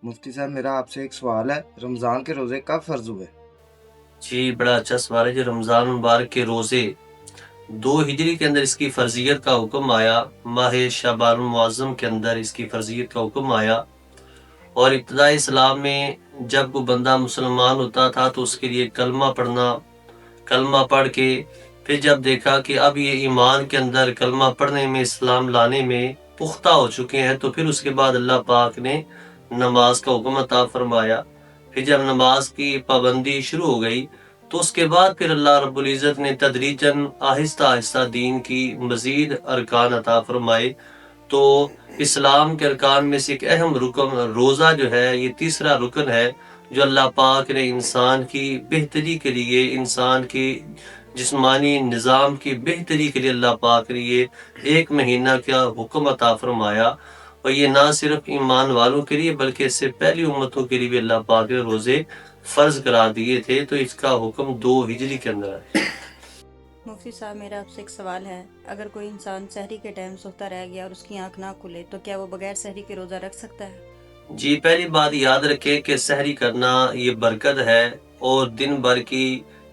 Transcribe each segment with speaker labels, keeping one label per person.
Speaker 1: मुफ्ती साहब, मेरा आपसे एक सवाल है, रमज़ान के रोज़े कब फ़र्ज़ हुए?
Speaker 2: जी, बड़ा अच्छा सवाल है। जो रमज़ान मुबारक के रोज़े 2 हिजरी के अंदर इसकी फ़र्ज़ियत का हुक्म आया, माह शाबान मुअज़्ज़म के अंदर इसकी फ़र्ज़ियत का हुक्म आया। और इब्तिदाई इस्लाम में जब कोई बंदा मुसलमान होता था तो उसके लिए कलमा पढ़ना, कलमा पढ़ के फिर जब देखा कि अब ये ईमान के अंदर कलमा पढ़ने में, इस्लाम लाने में पुख्ता हो चुके हैं, तो फिर उसके बाद अल्लाह पाक ने नमाज का हुक्म अता फरमाया। फिर जब नमाज की पाबंदी शुरू हो गई तो उसके बाद फिर अल्लाह रब्बुल इज़्ज़त ने तदरीजन आहिस्ता आहिस्ता दीन की मज़ीद अरकान अता फरमाए। तो इस्लाम के अरकान में से एक अहम रुकन रोज़ा जो है, ये तीसरा रुकन है जो अल्लाह पाक ने इंसान की बेहतरी के लिए, इंसान की जिस्मानी निज़ाम की बेहतरी के लिए अल्लाह पाक ने ये 1 महीना का हुक्म अता फरमाया। और ये ना सिर्फ ईमान वालों के लिए बल्कि इससे पहली उम्मतों के लिए भी अल्लाह पाक ने रोज़े फ़र्ज़ करार दिए थे। तो इसका हुक्म 2 हिजरी के अंदर है।
Speaker 3: मुफ्ती साहब, मेरा आपसे एक सवाल है। अगर कोई इंसान सहरी के टाइम सोता रह गया और उसकी आंख ना खुले तो क्या वो बगैर सहरी के रोज़ा रख सकता है?
Speaker 2: जी, पहली बात याद रखें कि सहरी करना ये बरकत है और दिन भर की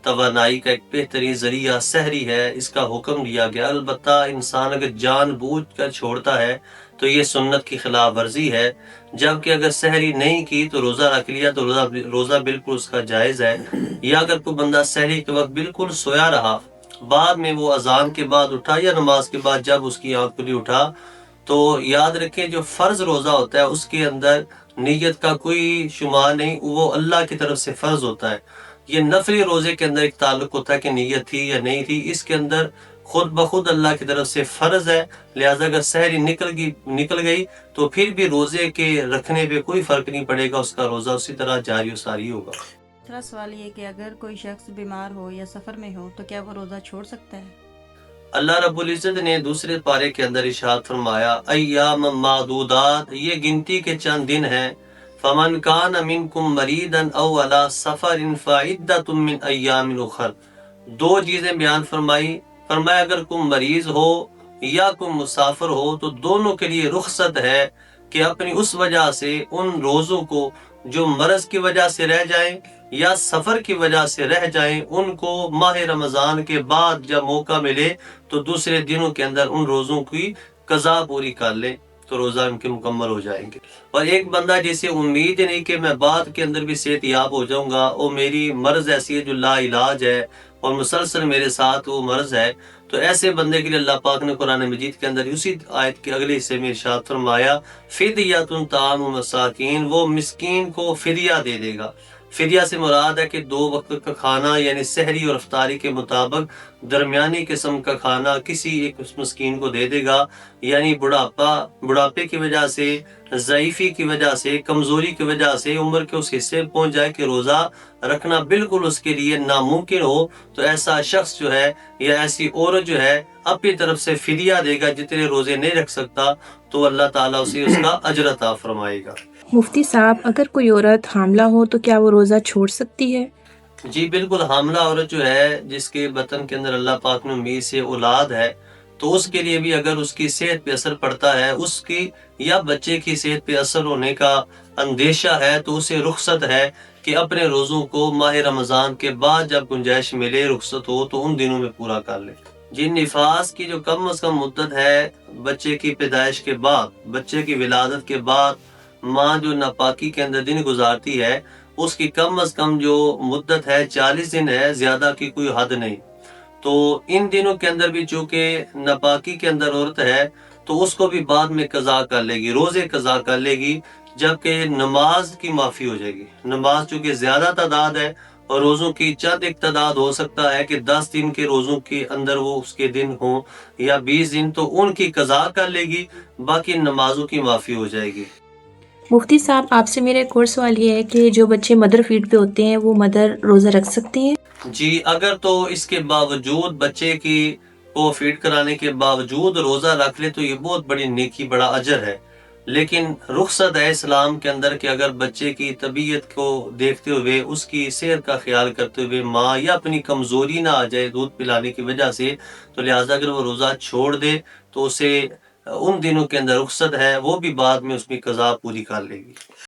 Speaker 2: तवानाई का एक बेहतरीन ज़रिया सहरी है, इसका हुक्म दिया गया। अलबत्ता इंसान अगर जानबूझ कर छोड़ता है तो ये सुन्नत की खिलाफ वर्जी है। जबकि अगर सहरी नहीं की तो रोज़ा रख लिया तो रोज़ा बिल्कुल उसका जायज़ है। या अगर कोई बंदा सहरी के वक्त बिल्कुल सोया रहा, बाद में वो अजान के बाद उठा या नमाज के बाद जब उसकी आंख खुली उठा, तो याद रखें जो फ़र्ज रोज़ा होता है उसके अंदर नीयत का कोई शुमार नहीं, वो अल्लाह की तरफ से फ़र्ज होता है। ये नफली रोज़े के अंदर एक ताल्लुक होता है कि नीयत थी या नहीं थी, इसके अंदर खुद ब खुद अल्लाह की तरफ से फ़र्ज है। लिहाजा अगर सहरी निकल गई तो फिर भी रोज़े के रखने पे कोई फ़र्क नहीं पड़ेगा, उसका रोज़ा उसी तरह जारी और सारी होगा।
Speaker 3: दूसरा सवाल ये कि अगर कोई शख्स बीमार हो या सफ़र में हो तो क्या वो रोज़ा छोड़ सकता है?
Speaker 2: अल्लाह रब्बुल इज़्ज़त ने दूसरे पारे के अंदर इरशाद फरमाया, अय्याम मादूदात, ये गिनती के चंद दिन हैं। फमन कान मिनकुम मरीदन औ अला सफरिन फइद्दतुम मिन अय्यामिन उखर। 2 चीजें बयान फरमाई। फरमाया अगर कोई मरीज हो या कोई मुसाफिर हो तो दोनों के लिए रुखसत है कि अपनी उस वजह से उन रोज़ों को जो मरज़ की वजह से रह जाएं या सफ़र की वजह से रह जाएं, उनको माह रमज़ान के बाद जब मौका मिले तो दूसरे दिनों के अंदर उन रोज़ों की कज़ा पूरी कर लें तो रोज़ा उनके मुकम्मल हो जाएंगे। और एक बंदा जिसे उम्मीद ही नहीं कि मैं बाद के अंदर भी सेहतयाब हो जाऊंगा और मेरी मर्ज़ ऐसी है जो ला इलाज है और मुसलसल मेरे साथ वो मर्ज़ है, तो ऐसे बंदे के लिए अल्लाह पाक ने कुरान मजीद के अंदर उसी आयत के अगले हिस्से में इरशाद फरमाया, फिदयतुन ताअमु मसाकीन, वो मिस्कीन को फिदिया दे देगा। फिदिया से मुराद है कि 2 वक्त का खाना यानी सहरी और अफ्तारी के मुताबिक दरमियानी किस्म का खाना किसी एक मिस्कीन को दे देगा। यानी बुढ़ापे की वजह से, ज़ईफ़ी की वजह से, कमज़ोरी की वजह से उम्र के उस हिस्से में पहुंच जाए कि रोज़ा रखना बिल्कुल उसके लिए नामुमकिन हो, तो ऐसा शख्स जो है या ऐसी औरत जो है अपनी तरफ से फिदिया देगा। जितने रोज़े नहीं रख सकता तो अल्लाह ताला उसे उसका अजर अता फरमाएगा।
Speaker 4: मुफ्ती साहब, अगर कोई औरत हामला हो तो क्या वो रोज़ा छोड़ सकती है?
Speaker 2: जी बिल्कुल, हामला औरत जो है जिसके बतन के अंदर अल्लाह पाक ने उम्मीद से औलाद है, तो उसके लिए भी अगर उसकी सेहत पे असर पड़ता है, उसकी या बच्चे की सेहत पे असर होने का अंदेशा है, तो उसे रुखसत है कि अपने रोज़ों को माह रमज़ान के बाद जब गुंजाइश मिले, रुखसत हो, तो उन दिनों में पूरा कर ले। जी, निफास की जो कम अज़ कम मुद्दत है बच्चे की पैदाइश के बाद, बच्चे की विलादत के बाद माँ जो नापाकी के अंदर दिन गुजारती है, उसकी कम अज कम जो मुद्दत है 40 दिन है, ज्यादा की कोई हद नहीं। तो इन दिनों के अंदर भी चूंकि नापाकी के अंदर औरत है तो उसको भी बाद में कज़ा कर लेगी, रोजे कज़ा कर लेगी, जबकि नमाज की माफी हो जाएगी। नमाज चूंकि ज्यादा तादाद है और रोजों की चंद एक तादाद हो सकता है कि 10 दिन के रोजों के अंदर वो उसके दिन हो या 20 दिन, तो उनकी कज़ा कर लेगी, बाकी नमाजों की माफी हो जाएगी।
Speaker 4: मुफ्ती साहब, आपसे मेरा एक और सवाल ये है कि जो बच्चे मदर फीड पे होते हैं वो मदर रोज़ा रख सकती हैं?
Speaker 2: जी, अगर तो इसके बावजूद बच्चे की को फीड कराने के बावजूद रोज़ा रख ले तो ये बहुत बड़ी नेकी, बड़ा अजर है। लेकिन रुखसत है इस्लाम के अंदर कि अगर बच्चे की तबीयत को देखते हुए, उसकी सेहत का ख्याल करते हुए माँ या अपनी कमज़ोरी ना आ जाए दूध पिलाने की वजह से, तो लिहाजा अगर वो रोज़ा छोड़ दे तो उसे उन दिनों के अंदर रुखसत है, वो भी बाद में उसकी कज़ा पूरी कर लेगी।